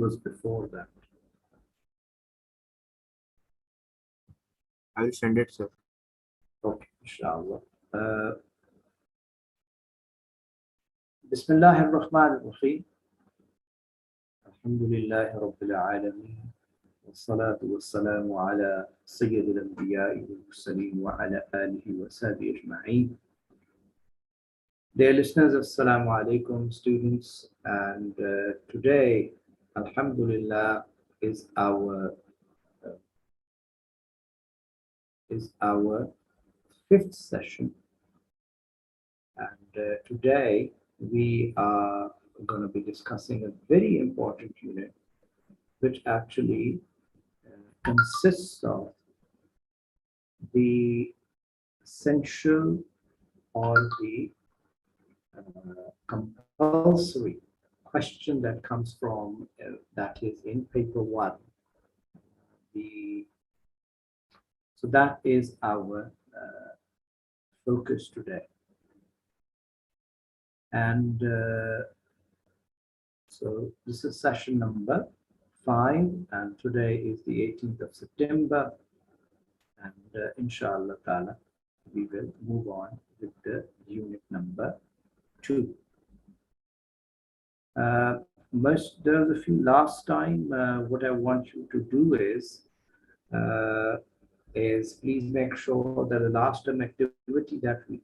was before that? I'll send it, sir. Okay, inshallah. Bismillahir Rahmanir Rahim. Alhamdulillahi Rabbil Alameen. والصلاة والسلام على سيد الأنبياء والمرسلين وعلى آله وصحبه أجمعين. Dear listeners, Assalamu alaikum, students, and today, Alhamdulillah, is our fifth session, and today we are going to be discussing a very important unit, which actually consists of the essential or the compulsory question that comes from that is in paper 1. So that is our focus today, and so this is session number 5, and today is the 18th of September, and inshallah ta'ala we will move on with the unit number 2. There was a few last time. What I want you to do is please make sure that the last term activity that we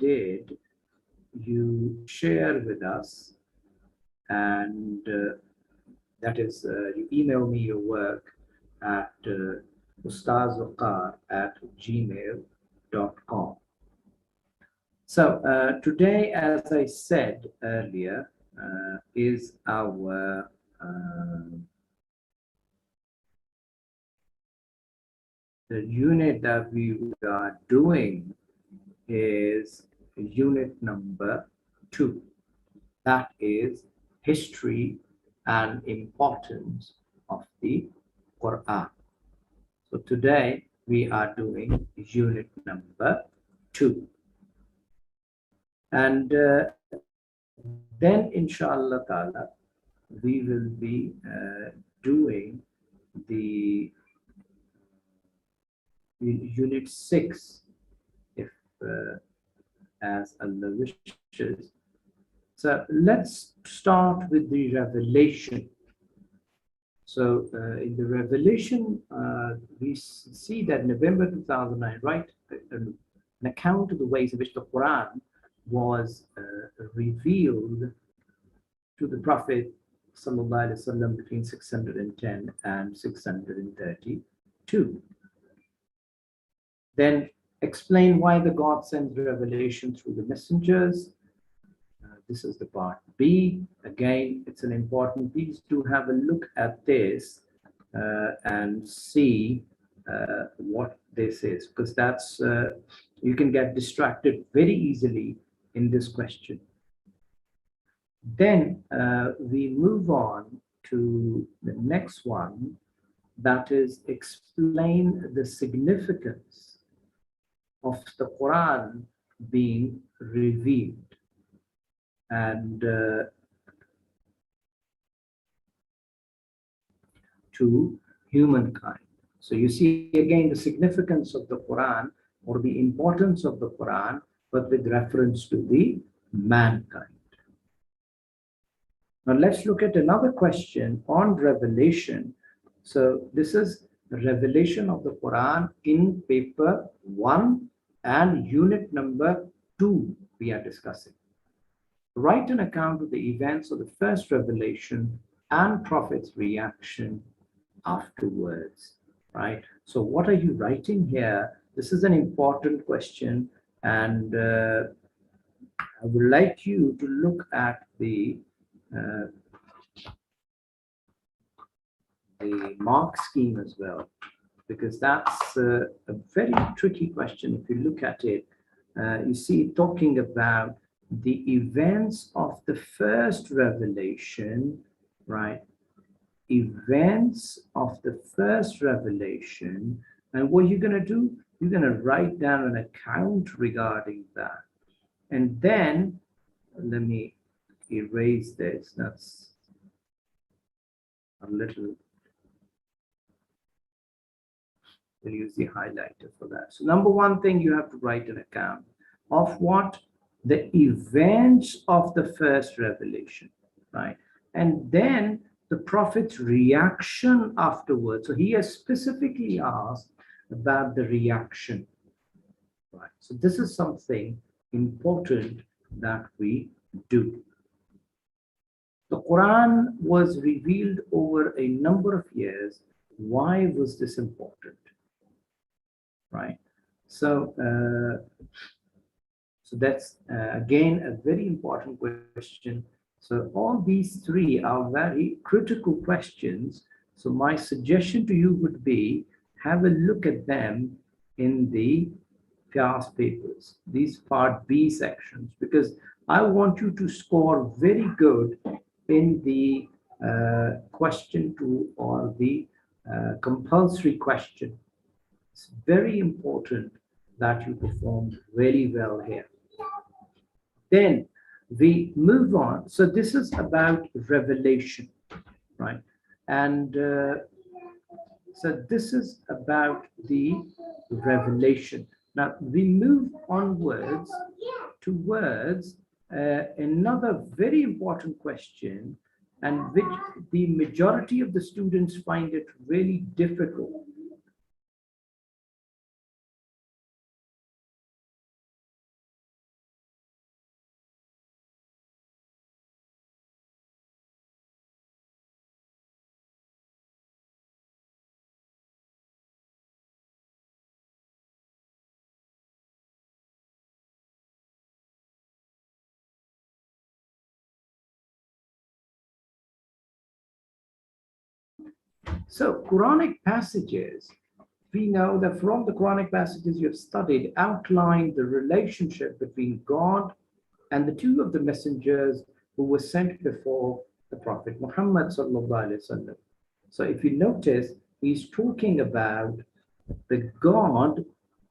did, you share with us, and that is you email me your work at Ustaaz @gmail.com. So today, as I said earlier, is our the unit that we are doing is unit number 2. That is history and importance of the Quran. So today we are doing unit number 2. And then inshallah ta'ala we will be doing the unit 6 if as Allah wishes. So let's start with the revelation. So in the revelation, we see that November 2009, right, an account of the ways in which the Quran was revealed to the Prophet sallallahu alaihi wasallam between 610 and 632. Then explain why the God sends revelation through the messengers. This is the part B. Again, it's an important piece. Do have a look at this and see what this is, because that's you can get distracted very easily in this question. Then we move on to the next one, that is explain the significance of the Quran being revealed and to humankind. So you see again the significance of the Quran or the importance of the Quran, but with reference to the mankind. Now let's look at another question on revelation. So this is the revelation of the Quran in paper 1 and unit number 2 we are discussing. Write an account of the events of the first revelation and Prophet's reaction afterwards, right? So what are you writing here? This is an important question, and I would like you to look at the mark scheme as well, because that's a very tricky question. If you look at it, you see talking about the events of the first revelation, right? Events of the first revelation, and what you're going to do, you're going to write down an account regarding that. And then let me erase this. That's a little, we'll use the highlighter for that. So number one thing, you have to write an account of what? The events of the first revelation, right? And then the Prophet's reaction afterwards. So he has specifically asked about the reaction, right? So this is something important that we do. The Quran was revealed over a number of years. Why was this important? Right? So, so that's again a very important question. So all these three are very critical questions. So my suggestion to you would be, have a look at them in the class papers, these part B sections, because I want you to score very good in the question 2 or the compulsory question. It's very important that you perform really well here. Then we move on. So this is about revelation, right? And so this is about the revelation. Now we move onwards towards another very important question, and which the majority of the students find it really difficult. So Quranic passages, we know that from the Quranic passages you have studied, outline the relationship between God and the two of the messengers who were sent before the Prophet Muhammad sallallahu alaihi wasallam. So if you notice, he's talking about the God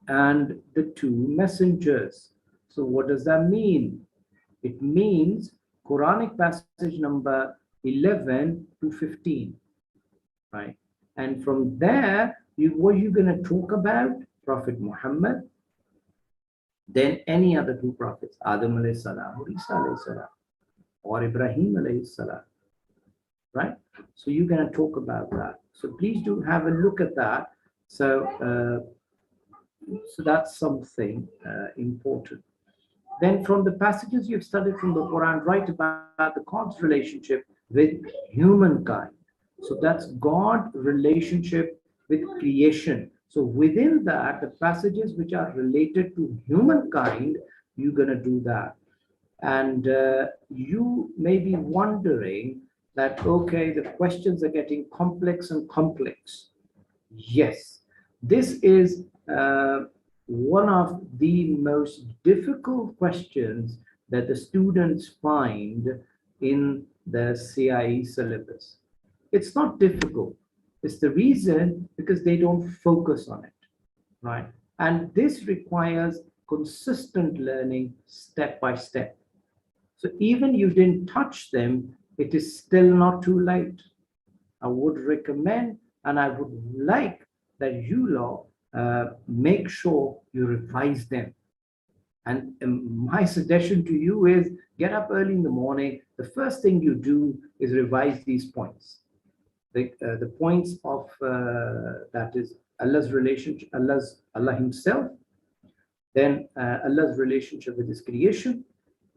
and the two messengers. So what does that mean? It means Quranic passage number 11 to 15. Right? And from there, what are you going to talk about? Prophet Muhammad, then any other two prophets, Adam alayhi salam, or Isa alayhi salam, or Ibrahim alayhi salam, right? So you're going to talk about that. So please do have a look at that. So, so that's something important. Then from the passages you've studied from the Quran, write about the God's relationship with humankind. So that's God relationship with creation. So within that, the passages which are related to humankind, you're going to do that. And you may be wondering that, okay, the questions are getting complex and complex. Yes, this is one of the most difficult questions that the students find in the CAIE syllabus. It's not difficult. It's the reason because they don't focus on it, right? And this requires consistent learning step by step. So even you didn't touch them, it is still not too late. I would recommend and I would like that you lot make sure you revise them. And my suggestion to you is get up early in the morning. The first thing you do is revise these points. The points of that is Allah's relationship, Allah Himself, then Allah's relationship with His creation,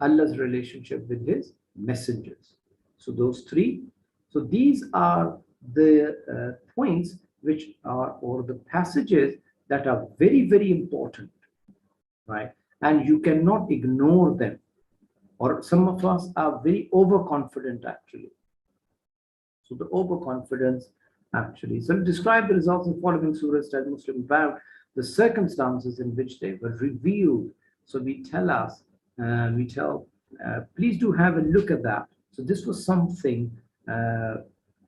Allah's relationship with His messengers. So those three. So these are the points which are, or the passages that are very, very important, right? And you cannot ignore them. Or some of us are very overconfident actually. So the overconfidence actually. So describe the results of following surahs as Muslim about the circumstances in which they were revealed. So we tell, please do have a look at that. So this was something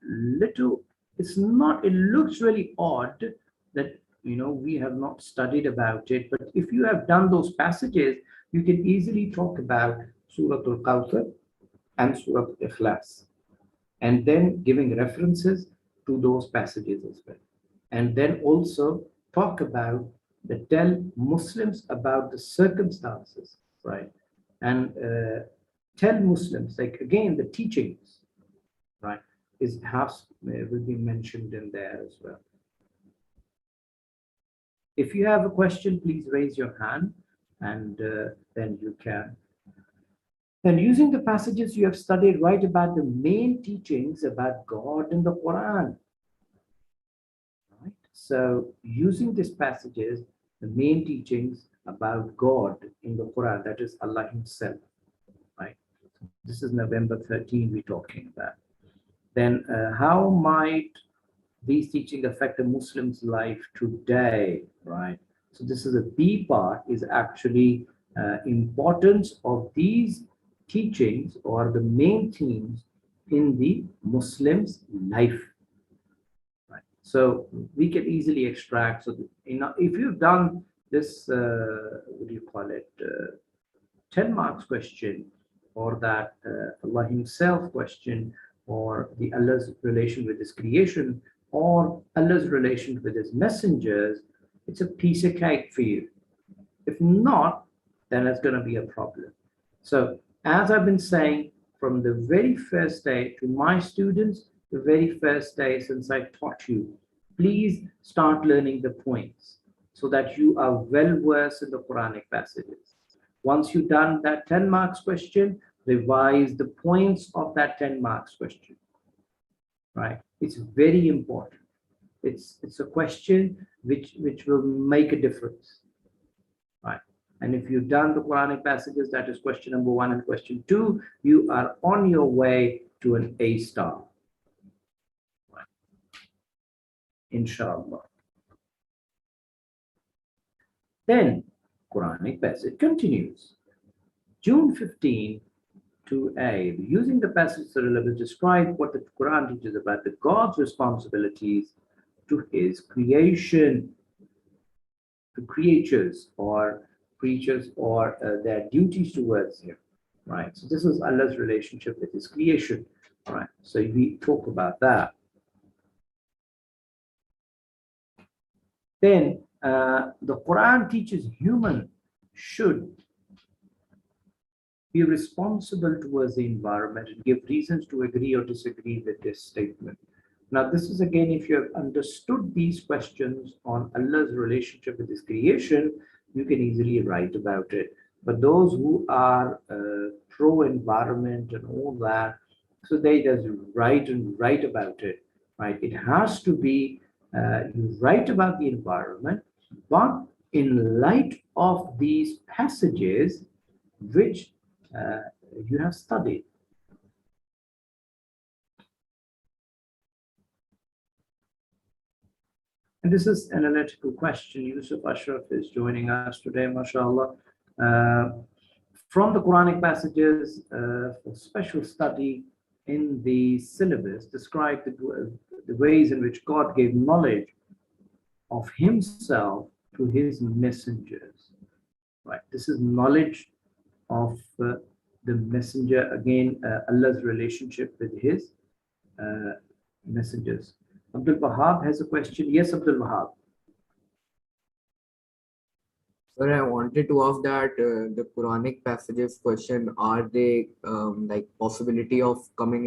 little, it's not, it looks really odd that we have not studied about it, but if you have done those passages, you can easily talk about Surah Al-Kawthar and Surah Al-Ikhlas, and then giving references to those passages as well. And then also talk about tell Muslims about the circumstances, right? And tell Muslims, like again, the teachings, right, will be mentioned in there as well. If you have a question, please raise your hand, and then you can. And using the passages you have studied, write about the main teachings about God in the Quran. Right? So using these passages, the main teachings about God in the Quran, that is Allah Himself. Right? This is November 13 we're talking about. Then how might these teachings affect a Muslim's life today? Right? So this is a B part, is actually importance of these teachings or the main themes in the Muslim's life. Right. So we can easily extract. So if you've done this, what do you call it, 10 marks question, or that Allah Himself question, or the Allah's relation with His creation, or Allah's relation with His messengers, it's a piece of cake for you. If not, then it's going to be a problem. So as I've been saying from the very first day to my students, the very first day since I taught you, please start learning the points so that you are well versed in the Quranic passages. Once you've done that 10 marks question, revise the points of that 10 marks question. Right? It's very important. It's a question which will make a difference. Right? And if you've done the Quranic passages, that is question number 1 and question 2, you are on your way to an A star. Right? Inshallah. Then Quranic passage continues. June 15 to A. Using the passage will describe what the Quran teaches about the God's responsibilities to His creation, to creatures or creatures, or their duties towards Him. Right. So this is Allah's relationship with His creation. Right. So we talk about that. Then the Quran teaches human should be responsible towards the environment and give reasons to agree or disagree with this statement. Now, this is again, if you have understood these questions on Allah's relationship with His creation, you can easily write about it. But those who are pro-environment and all that, so they just write about it. Right? It has to be you write about the environment, but in light of these passages which you have studied. And this is an analytical question. Yusuf Ashraf is joining us today, mashallah. From the Quranic passages for special study in the syllabus, describe the ways in which God gave knowledge of Himself to His messengers. Right. This is knowledge of the messenger, again, Allah's relationship with His messengers. Abdul Wahab has a question. Yes, Abdul Wahab. Sir, I wanted to ask that the Quranic passages question, are they like possibility of coming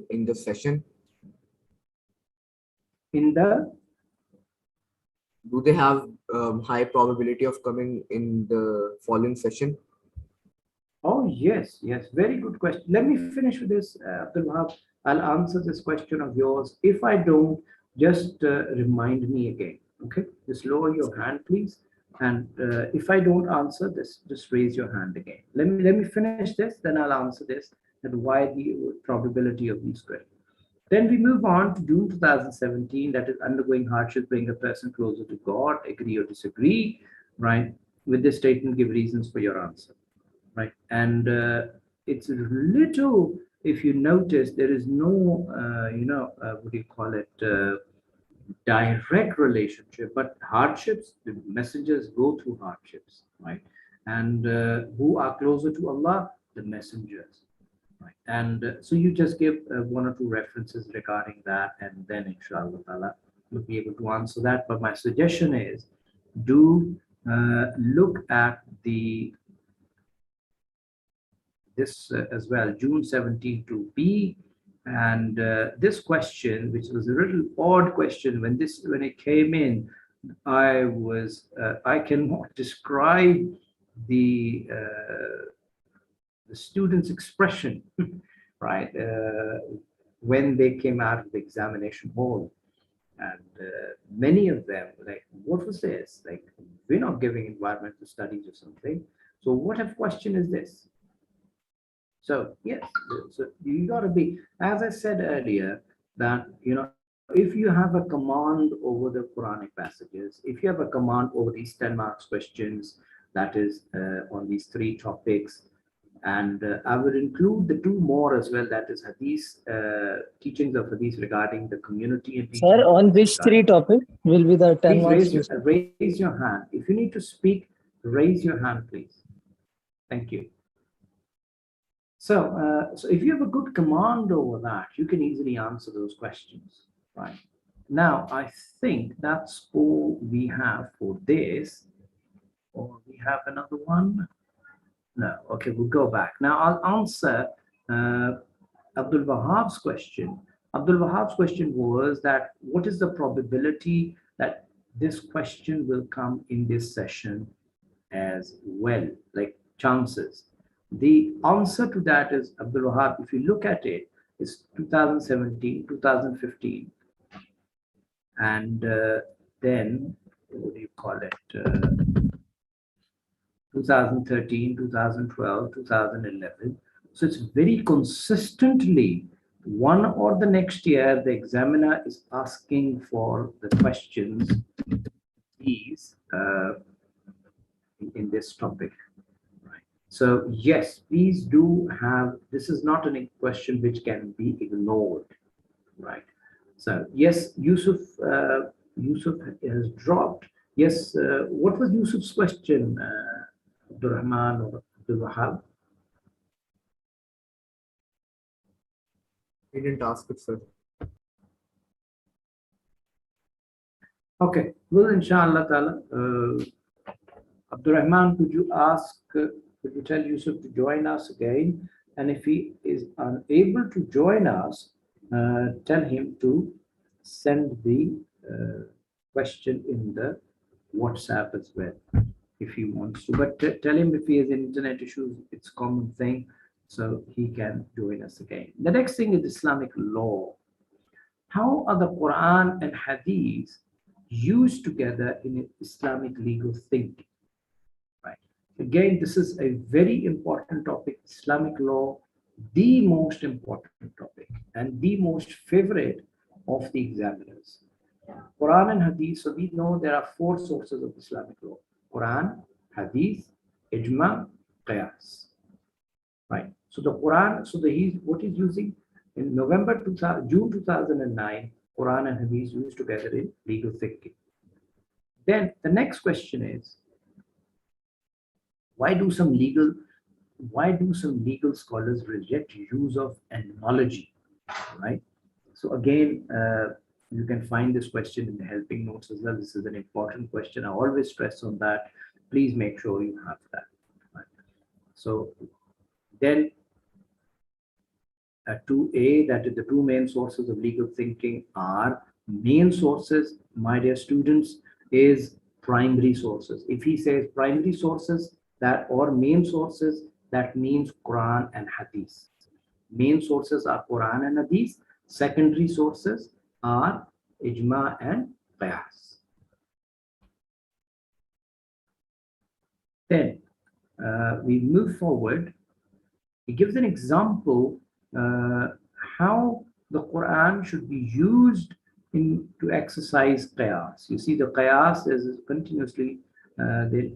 in the session? Do they have high probability of coming in the following session? Oh, yes, yes. Very good question. Let me finish with this, Abdul Wahab. I'll answer this question of yours. If I don't, just remind me again. Okay, just lower your hand, please. And if I don't answer this, just raise your hand again. Let me finish this, then I'll answer this, and why the probability of these questions. Then we move on to June 2017, that is undergoing hardship bring a person closer to God, agree or disagree, right? With this statement, give reasons for your answer, right? And it's little, if you notice, there is no, what do you call it, direct relationship, but hardships, the messengers go through hardships, right? And who are closer to Allah? The messengers, right? And so you just give one or two references regarding that, and then inshallah ta'ala you'll be able to answer that. But my suggestion is, do look at the this as well, June 17 to B. And this question, which was a little odd question, when it came in, I cannot describe the students' expression, right, when they came out of the examination hall. And many of them, like, what was this? Like, we're not giving environmental studies or something. So what a question is this? So yes, so you got to be, as I said earlier, that if you have a command over the Quranic passages, if you have a command over these 10 marks questions, that is on these three topics, and I would include the two more as well, that is Hadith, teachings of Hadith regarding the community and teaching. Sir, on which three topics will be the 10 marks? Please raise your hand. If you need to speak, raise your hand, please. Thank you. So if you have a good command over that, you can easily answer those questions, right? Now, I think that's all we have for this. Or we have another one? No, okay, we'll go back. Now I'll answer Abdul Wahab's question. Abdul Wahab's question was that what is the probability that this question will come in this session as well, like chances? The answer to that is, Abdul Wahab, if you look at it, it's 2017, 2015, and then, what do you call it, 2013, 2012, 2011. So it's very consistently, one or the next year, the examiner is asking for the questions, these, in this topic. So yes, please do have, this is not a question which can be ignored, right? So yes, Yusuf has dropped. Yes, what was Yusuf's question, Abdul Rahman or Abdul Wahab? He didn't ask it, sir. Okay, well, inshallah ta'ala, Abdul Rahman, could you tell Yusuf to join us again? And if he is unable to join us, tell him to send the question in the WhatsApp as well, if he wants to. But tell him if he has internet issues, it's a common thing, so he can join us again. The next thing is Islamic law. How are the Quran and Hadith used together in Islamic legal thinking? Again, this is a very important topic. Islamic law, the most important topic and the most favorite of the examiners. Quran and Hadith, so we know there are four sources of Islamic law: Quran, Hadith, Ijma, Qiyas. Right. So the Quran, what he's using in June 2009, Quran and Hadith used together in legal thinking. Then the next question is, why do some legal scholars reject use of analogy, right? So again, you can find this question in the helping notes as well. This is an important question. I always stress on that. Please make sure you have that. Right? So then 2A, that is the two main sources of legal thinking are main sources, my dear students, is primary sources. If he says primary sources, that or main sources, that means Quran and Hadith. Main sources are Quran and Hadith. Secondary sources are Ijma and Qiyas. Then we move forward. He gives an example how the Quran should be used to exercise Qiyas. You see, the Qiyas is continuously there's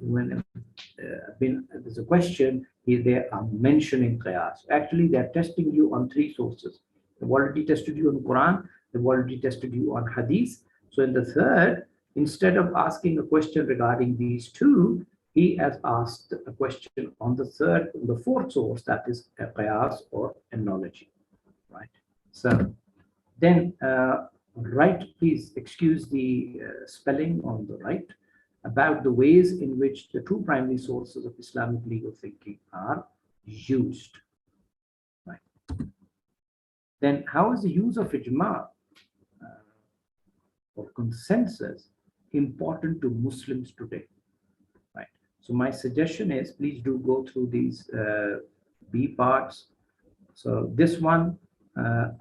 a question, they are mentioning Qiyas. Actually, they're testing you on three sources. They've already tested you on Quran, they've already tested you on Hadith, So in the third, instead of asking a question regarding these two, he has asked a question on the third, the fourth source, that is a qiyas or analogy, right? So then, right, please excuse the spelling on the right, about the ways in which the two primary sources of Islamic legal thinking are used, right? Then how is the use of ijma or consensus important to Muslims today, right? So my suggestion is, please do go through these B parts. So this one,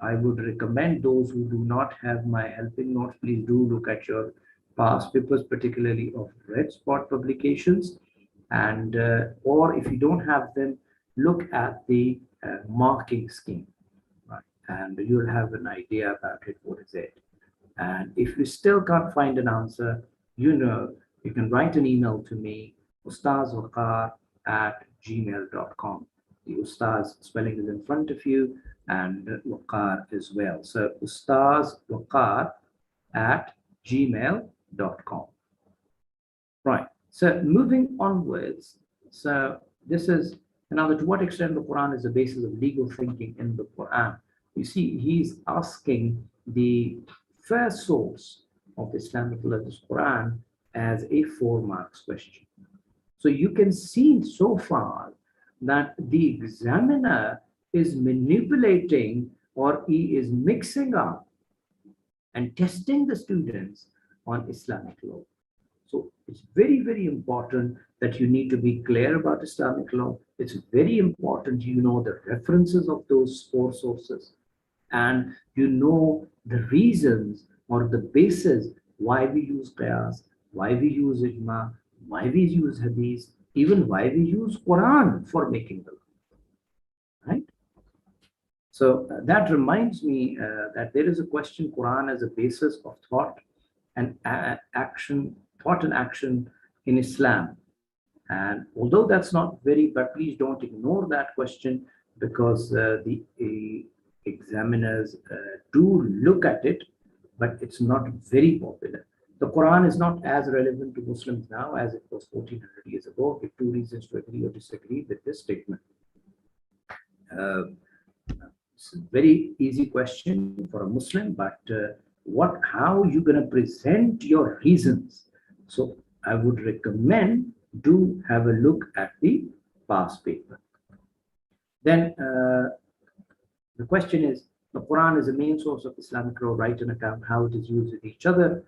I would recommend those who do not have my helping notes, please do look at your past papers, particularly of red spot publications. And or if you don't have them, look at the marking scheme, right? And you'll have an idea about it, what is it. And if you still can't find an answer, you can write an email to me, ustazwaqar@gmail.com. The Ustaz spelling is in front of you, and Waqar as well. So ustazwaqar@gmail.com. Right. So moving onwards, so this is another, to what extent the Quran is the basis of legal thinking in the Quran. You see, he's asking the first source of Islamic religious Quran as a 4 marks question. So you can see so far that the examiner is manipulating, or he is mixing up and testing the students on Islamic law. So it's very, very important that you need to be clear about Islamic law. It's very important you know the references of those 4 sources, and you know the reasons or the basis why we use qiyas, why we use ijma, why we use hadith, even why we use Quran for making the law, right? So that reminds me that there is a question, Quran as a basis of thought and action, thought and action in Islam. And although that's not very, but please don't ignore that question, because the examiners do look at it, but it's not very popular. The Quran is not as relevant to Muslims now as it was 1400 years ago. Give 2 reasons to agree or disagree with this statement. It's a very easy question for a Muslim, but how are you going to present your reasons? So I would recommend do have a look at the past paper. Then the question is, the Quran is the main source of Islamic law, write an account how it is used with each other.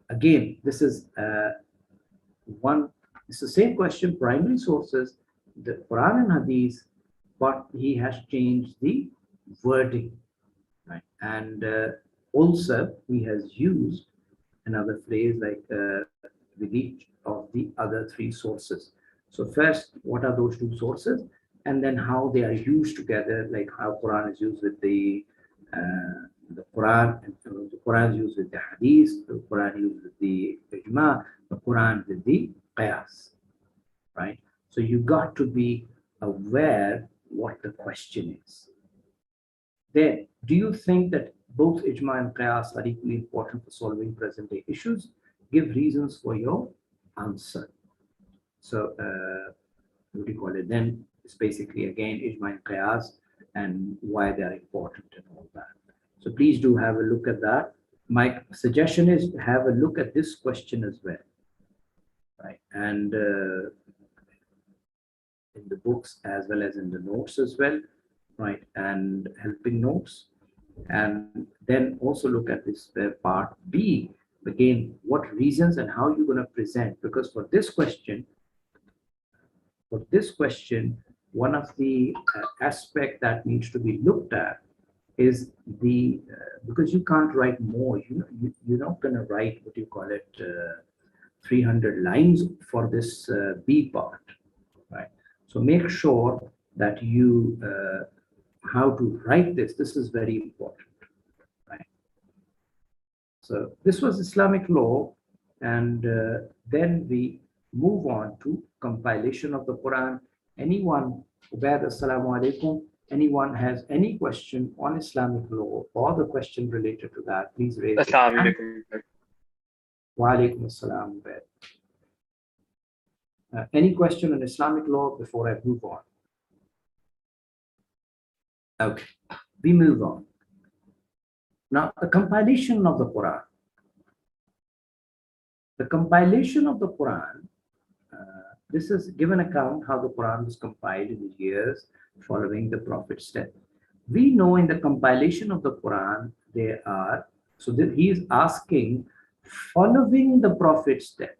Again, this is it's the same question, primary sources, the Quran and Hadith, but he has changed the wording, right? And also he has used another phrase like with each of the other 3 sources. So first, what are those 2 sources? And then how they are used together, like how Quran is used with the Quran, the Quran is used with the Hadith, the Quran used with the Ijma, the Quran with the Qiyas, right? So you got to be aware what the question is. Then, do you think that both Ijma and Qiyas are equally important for solving present day issues? Give reasons for your answer. So, what do you call it? Then it's basically again Ijma and Qiyas and why they are important and all that. So please do have a look at that. My suggestion is to have a look at this question as well, right? And in the books as well as in the notes as well, right? And helping notes. And then also look at this part B, again, what reasons and how you're going to present, because for this question, one of the aspect that needs to be looked at is the, because you can't write more, you're not going to write, what do you call it, 300 lines for this B part, right? So make sure that you, how to write this is very important, right? So this was Islamic law, and then we move on to compilation of the Quran. Anyone? Ubaid, assalamu alaikum. anyone has any question on Islamic law or the question related to that, please raise your Assalamu hand. alaikum. Wa alaikum assalam. Any question on Islamic law before I move on? Okay, we move on. Now, the compilation of the Quran. The compilation of the Quran, this is given account how the Quran was compiled in the years following the Prophet's death. We know in the compilation of the Quran, there are, so that he is asking following the Prophet's death.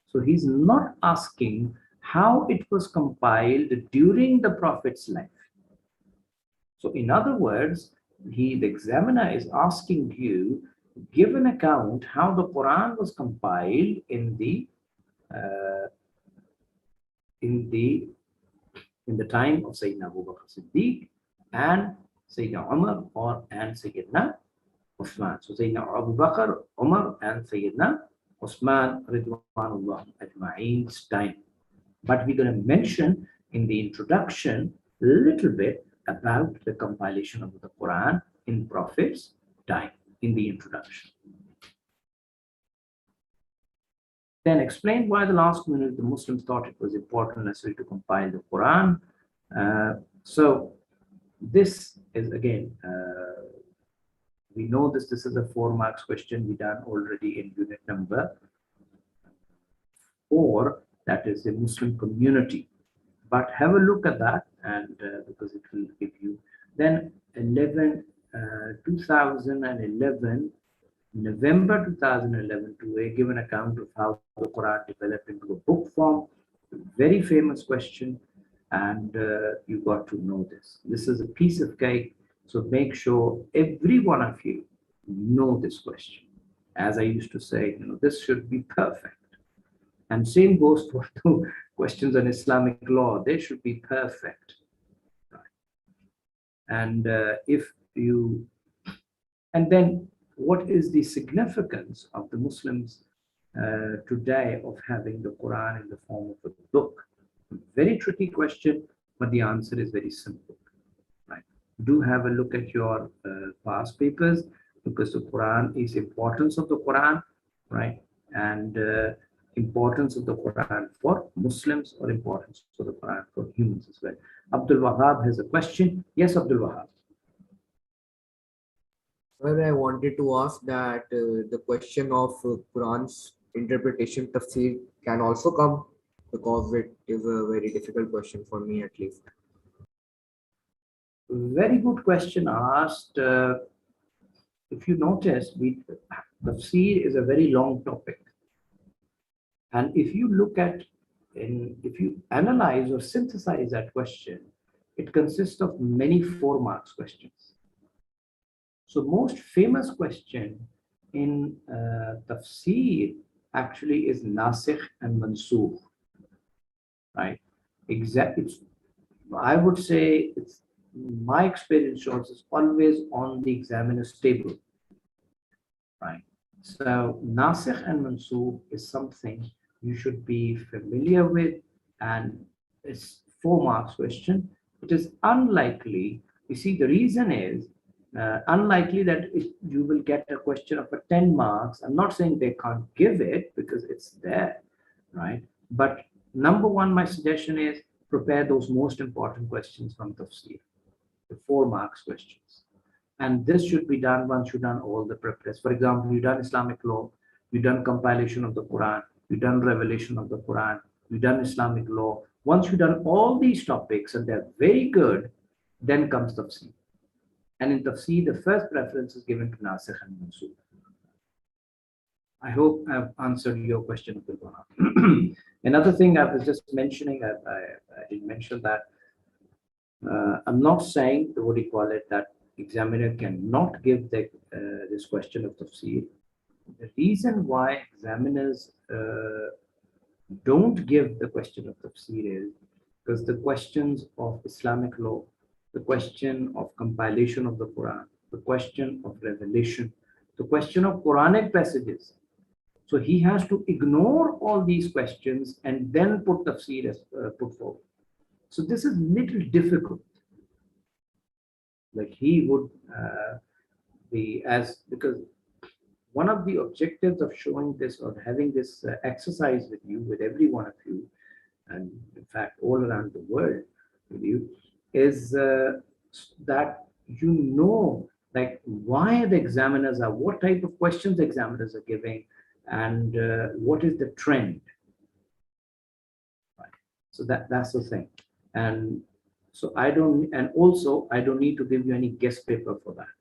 So he's not asking how it was compiled during the Prophet's life. So in other words, the examiner is asking you, give an account how the Quran was compiled in the time of Sayyidina Abu Bakr Siddiq and Sayyidina Umar and Sayyidina Uthman. So Sayyidina Abu Bakr, Umar and Sayyidina Uthman Ridwanullah Ajma'een's time. But we're going to mention in the introduction a little bit about the compilation of the Quran in Prophet's time in the introduction. Then explain why the last minute the Muslims thought it was important necessary to compile the Quran. So this is again, we know this is a 4 marks question we done already in unit number 4, that is the Muslim community. But have a look at that, and because it will give you then 2011, November 2011, to give an account of how the Quran developed into a book form. Very famous question, and you got to know this. This is a piece of cake, so make sure every one of you know this question. As I used to say, this should be perfect. And same goes for the questions on Islamic law. They should be perfect. And and then what is the significance of the Muslims today of having the Quran in the form of a book? Very tricky question, but the answer is very simple. Right? Do have a look at your past papers, because the Quran is importance of the Quran, right? And importance of the Quran for Muslims, or importance of the Quran for humans as well. Abdul Wahab has a question. Yes, Abdul Wahab. Well, I wanted to ask that the question of Quran's interpretation tafsir can also come, because it is a very difficult question for me at least. Very good question asked. If you notice, tafsir is a very long topic. And if you look at, if you analyze or synthesize that question, it consists of many 4 marks questions. So most famous question in tafsir actually is nasikh and mansukh, right? I would say my experience shows it's always on the examiner's table, right? So nasikh and mansukh is something you should be familiar with, and it's 4 marks question. It is unlikely, you see, the reason is unlikely that you will get a question of a 10 marks. I'm not saying they can't give it, because it's there, right? But number 1, my suggestion is prepare those most important questions from tafsir, the 4 marks questions. And this should be done once you've done all the prep tests. For example, you've done Islamic law, you've done compilation of the Quran, you've done revelation of the Quran, you've done Islamic law. Once you've done all these topics and they're very good, then comes tafsir. And in tafsir, the first preference is given to nasikh and mansukh. I hope I've answered your question. Another thing I was just mentioning, I didn't mention that. I'm not saying, what do you call it, that examiner cannot give this question of tafsir. The reason why examiners don't give the question of tafsir is because the questions of Islamic law, the question of compilation of the Quran, the question of revelation, the question of Quranic passages. So he has to ignore all these questions and then put tafsir as put forward. So this is little difficult. like he would be as, because one of the objectives of showing this or having this exercise with you, with every one of you, and in fact all around the world with you, is that you know, like why the examiners are, what type of questions the examiners are giving, and what is the trend. Right. So that's the thing. And so I don't, and also I don't need to give you any guest paper for that.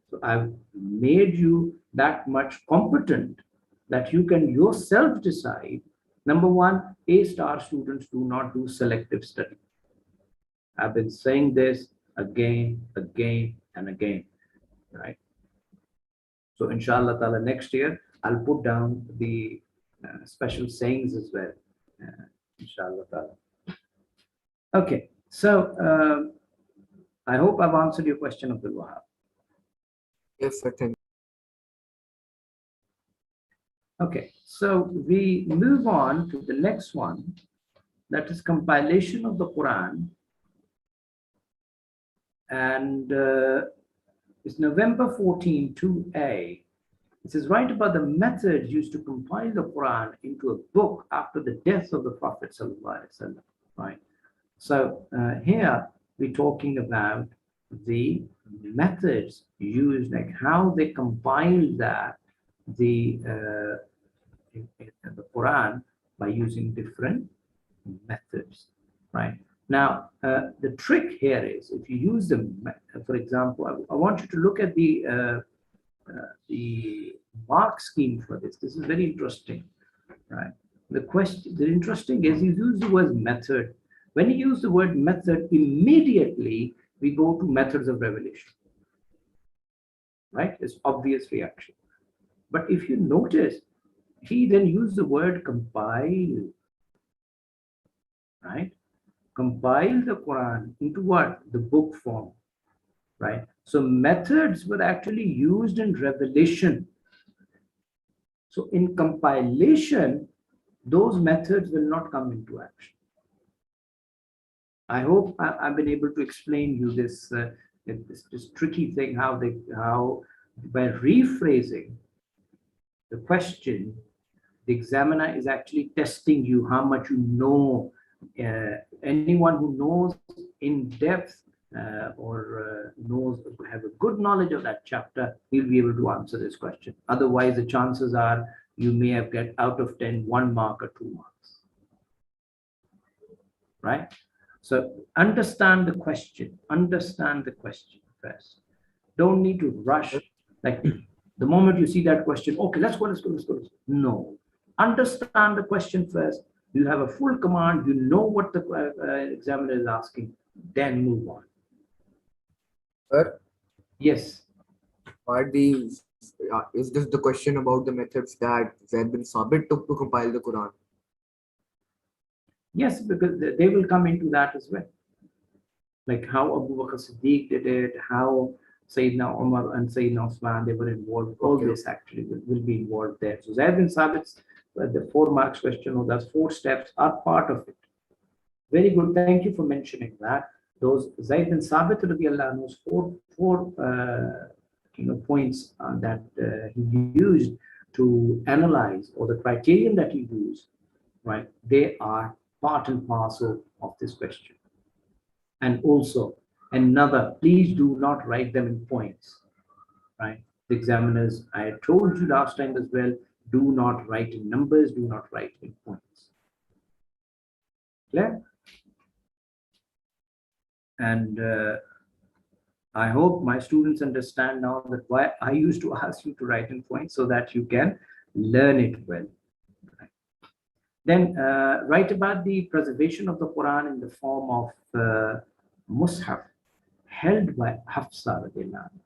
So I've made you that much competent that you can yourself decide. Number one, A-star students do not do selective study. I've been saying this again, and again, right? So inshallah ta'ala, next year, I'll put down the special sayings as well, inshallah ta'ala. Okay, so I hope I've answered your question, Abdul Wahab. Yes, sir. Thank Okay, so we move on to the next one, that is compilation of the Quran. And it's November 14, 2A. It says, write about the methods used to compile the Quran into a book after the death of the Prophet sallallahu alaihi wasallam. Right. So here we're talking about the methods used, like how they compiled that the Quran by using different methods. Right. Now, the trick here is, if you use them, for example, I want you to look at the mark scheme for this. This is very interesting, right? The interesting is, you use the word method. When you use the word method, immediately we go to methods of revelation, right? It's obvious reaction. But if you notice, he then used the word compile, right? Compile the Quran into what? The book form, right? So methods were actually used in revelation. So in compilation, those methods will not come into action. I hope I've been able to explain you this tricky thing, how by rephrasing the question, the examiner is actually testing you how much you know. Anyone who knows in depth knows, have a good knowledge of that chapter, he'll be able to answer this question. Otherwise, the chances are you may have get out of 10, 1 mark or 2 marks. Right? So understand the question. Understand the question first. Don't need to rush. Like the moment you see that question, okay, let's go. No. Understand the question first. You have a full command. You know what the examiner is asking. Then move on. Sir, Yes. are these, is this the question about the methods that Zaid bin Sabit took to compile the Quran? Yes, because they will come into that as well. Like how Abu Bakr Siddiq did it, how Sayyidina Umar and Sayyidina Osman, they were involved. All this actually will be involved there. So Zaid bin Sabit's, the 4 marks question, or those 4 steps are part of it. Very good. Thank you for mentioning that. Those Zaid bin Sabit radiallahu anhu's four points that he used to analyze, or the criterion that he used, right? They are part and parcel of this question. And also another, please do not write them in points, right? The examiners, I told you last time as well, do not write in numbers, do not write in points. Clear? And I hope my students understand now that why I used to ask you to write in points, so that you can learn it well. Right. Then write about the preservation of the Quran in the form of Mus'haf held by Hafsa radiallahu anha.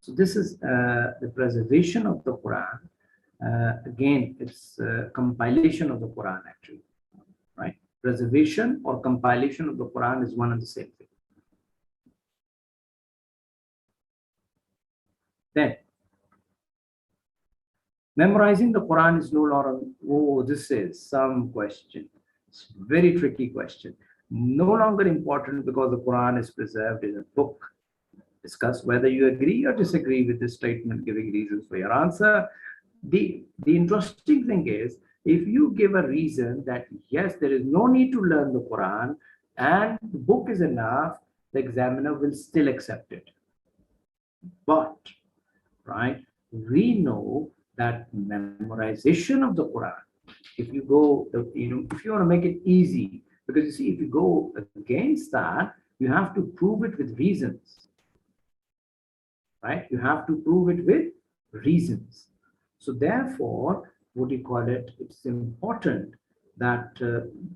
So this is the preservation of the Quran. Again, it's compilation of the Quran actually, right? Preservation or compilation of the Quran is one and the same thing. Then, memorizing the Quran is no longer, oh, this is some question. It's a very tricky question. No longer important because the Quran is preserved in a book. discuss whether you agree or disagree with this statement, giving reasons for your answer. The interesting thing is, if you give a reason that yes, there is no need to learn the Quran and the book is enough, the examiner will still accept it. But, right, we know that memorization of the Quran, if you go, if you want to make it easy, because you see, if you go against that, you have to prove it with reasons, right? You have to prove it with reasons. So therefore, what do you call it? It's important that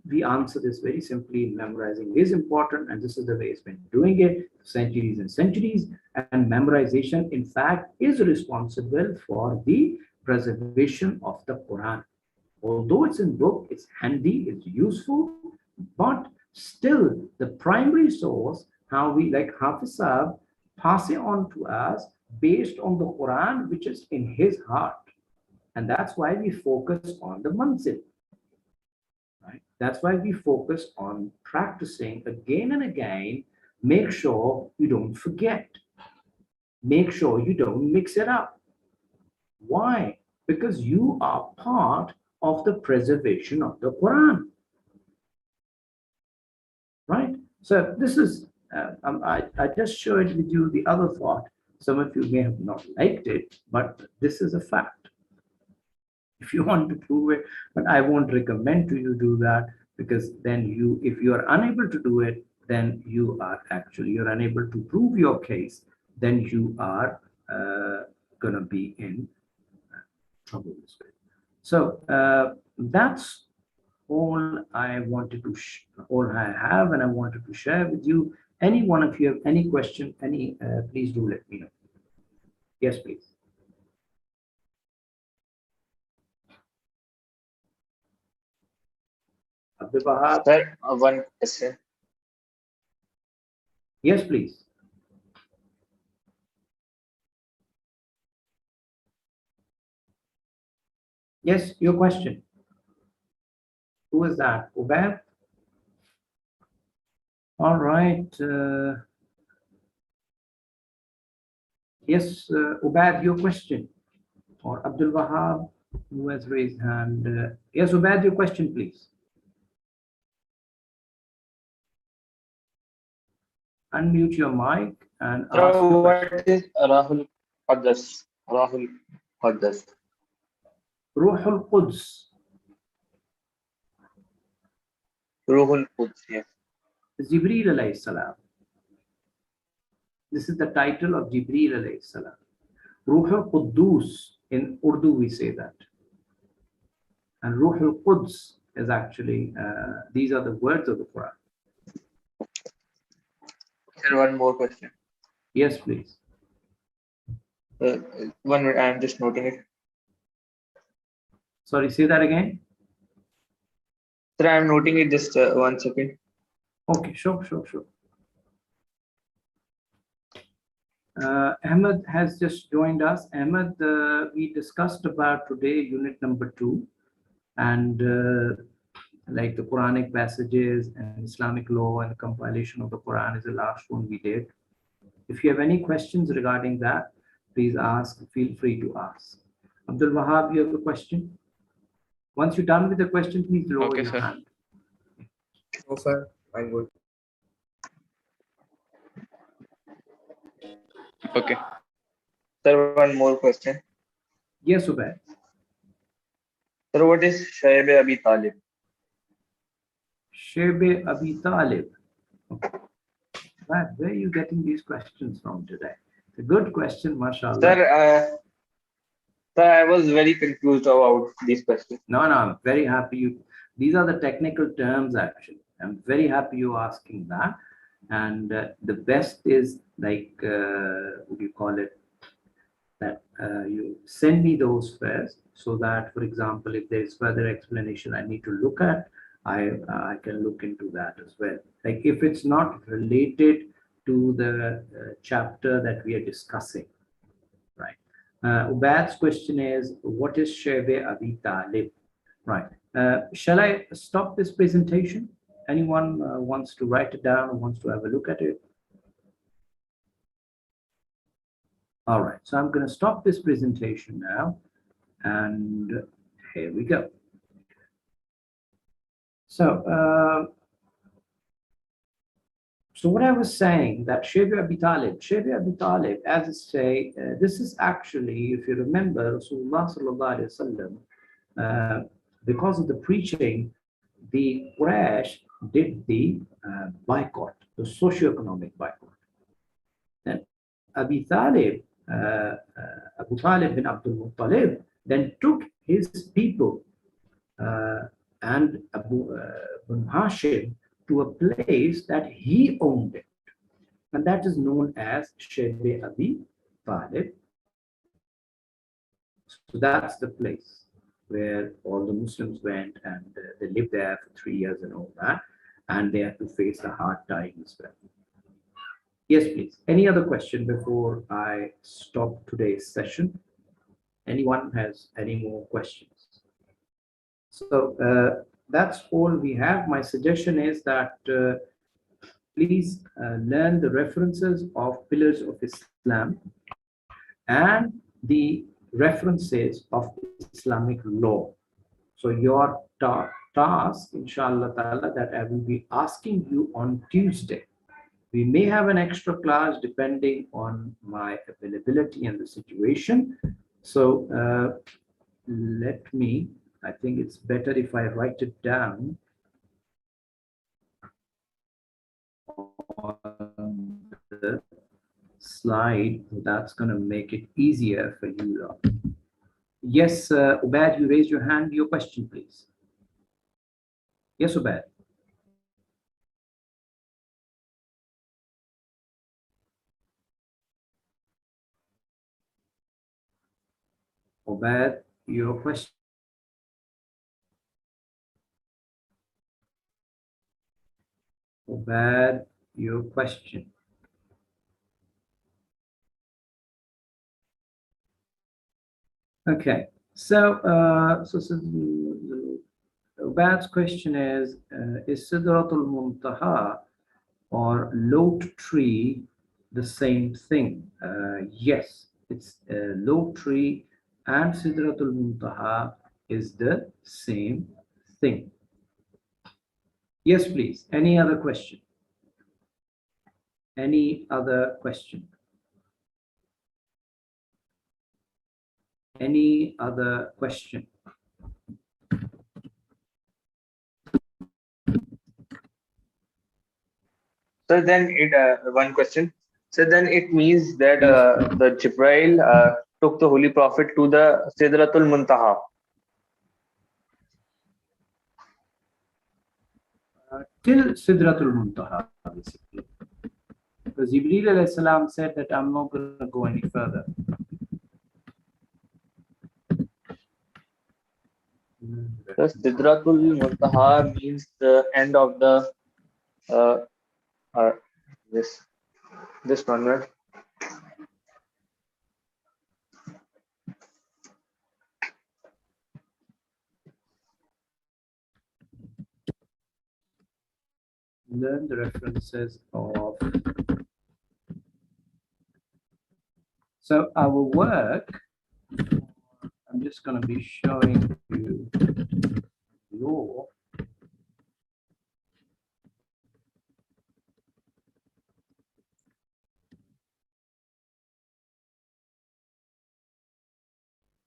we answer this very simply. Memorizing is important, and this is the way it's been doing it centuries and centuries. And memorization, in fact, is responsible for the preservation of the Quran. Although it's in book, it's handy, it's useful, but still the primary source, how we, like Hafiz Saab, pass it on to us based on the Quran, which is in his heart. And that's why we focus on the manzil. Right? That's why we focus on practicing again and again. Make sure you don't forget. Make sure you don't mix it up. Why? Because you are part of the preservation of the Quran. Right? So this is, I just shared with you the other thought. Some of you may have not liked it, but this is a fact. If you want to prove it, but I won't recommend to you do that, because then you, if you are unable to do it, then you are actually, you're unable to prove your case, then you are going to be in trouble this way. So that's all I wanted to, all I have, and I wanted to share with you. Any one of you have any question, please do let me know. Yes, please. Abdul Wahab. Sir, one question. Yes, please. Yes, your question. Who is that? Ubaid? All right. Yes, Ubaid, your question. Or Abdul Wahab, who has raised hand. Yes, Ubaid, your question, please. Unmute your mic and ask So the what question. is Rahul Qadas? Rahul Qadas. Ruhul Quds. Ruhul Quds, yes. Jibreel alayhi salam. This is the title of Jibreel alayhi salam. Ruhul Quddus, in Urdu we say that. And Ruhul Quds is actually, these are the words of the Quran. Sir, one more question. Yes, please. 1 minute, I am just noting it. Sorry, say that again. Sir, I am noting it, just 1 second. Okay, sure. Ahmed has just joined us. Ahmed, we discussed about today unit number 2, and like the Quranic passages and Islamic law and the compilation of the Quran is the last one we did. If you have any questions regarding that, please ask. Feel free to ask. Abdul Wahab, you have a question? Once you're done with the question, please lower your hand. No, sir. I'm good. Okay. Sir, one more question. Yes, Ubaid. Sir, what is Shaib Abi Talib? Shebe Abi Talib. Okay. Right, where are you getting these questions from today? It's a good question, mashallah. Sir, I was very confused about these questions. No, I'm very happy these are the technical terms actually. I'm very happy you asking that. And the best is like, what do you call it? That you send me those first, so that, for example, if there is further explanation I need to look at, I can look into that as well. Like if it's not related to the chapter that we are discussing, right? Ubaid's question is, what is Shebe Abi Talib? Right. Shall I stop this presentation? Anyone wants to write it down or wants to have a look at it? All right, so I'm going to stop this presentation now, and here we go. So what I was saying, that Shabi Abi Talib, as I say, this is actually, if you remember, Rasulullah sallallahu alaihi wasallam, because of the preaching, the Quraysh did the boycott, the socio-economic boycott. Then Abi Talib, Abu Talib bin Abdul Muttalib, then took his people and bin Hashim to a place that he owned it, and that is known as Shabi Abi Talib. So that's the place where all the Muslims went, and they lived there for 3 years and all that, and they had to face a hard time as well. Yes, please. Any other question before I stop today's session? Anyone has any more questions? So that's all we have. My suggestion is that please learn the references of pillars of Islam and the references of Islamic law. So your task, inshallah ta'ala, that I will be asking you on Tuesday. We may have an extra class depending on my availability and the situation. So let me, I think it's better if I write it down on the slide. That's going to make it easier for you. Yes, Ubaid, you raised your hand. Your question, please. Yes, Ubaid. Ubaid, your question. Ubaid, your question. Okay, so Ubaid's question is Sidratul Muntaha or Lot tree the same thing? Yes, it's Lot tree and Sidratul Muntaha is the same thing. Yes, please. Any other question? Any other question? Any other question? So then one question. So then it means that the Jibril took the Holy Prophet to the Sidratul Muntaha. Till Sidratul Muntaha, basically. Because Jibreel alayhi salam said that I'm not going to go any further. The Sidratul Muntaha means the end of the this one, right? Learn the references of. So our work, I'm just going to be showing you law.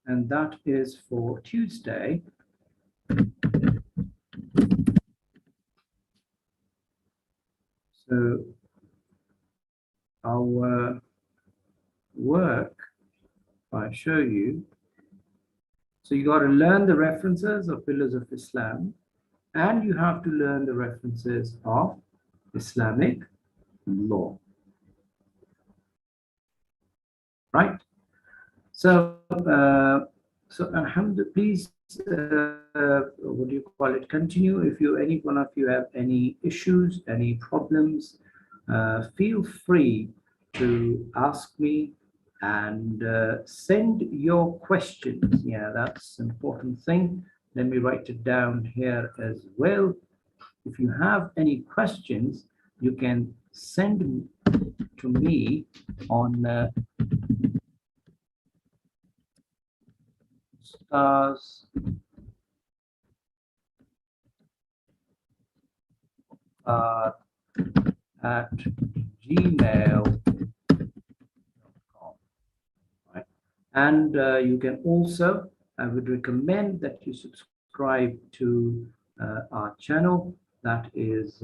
And that is for Tuesday. So our work, I show you. So you got to learn the references of pillars of Islam, and you have to learn the references of Islamic law. Right? So, alhamdulillah, please, what do you call it? Continue. If any one of you have any issues, any problems, feel free to ask me and send your questions. Yeah, that's an important thing. Let me write it down here as well. If you have any questions, you can send to me on Ustaaz at gmail.com. Right? And you can also, I would recommend that you subscribe to our channel. That is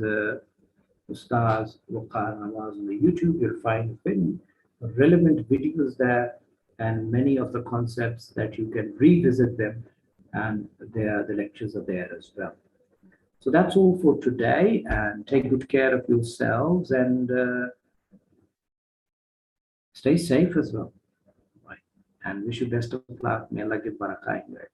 Ustaaz Waqar Nawaz on the YouTube. You'll find very relevant videos there and many of the concepts that you can revisit them, and the lectures are there as well. So that's all for today, and take good care of yourselves and stay safe as well. Right. And wish you best of luck. May Allah give barakah in your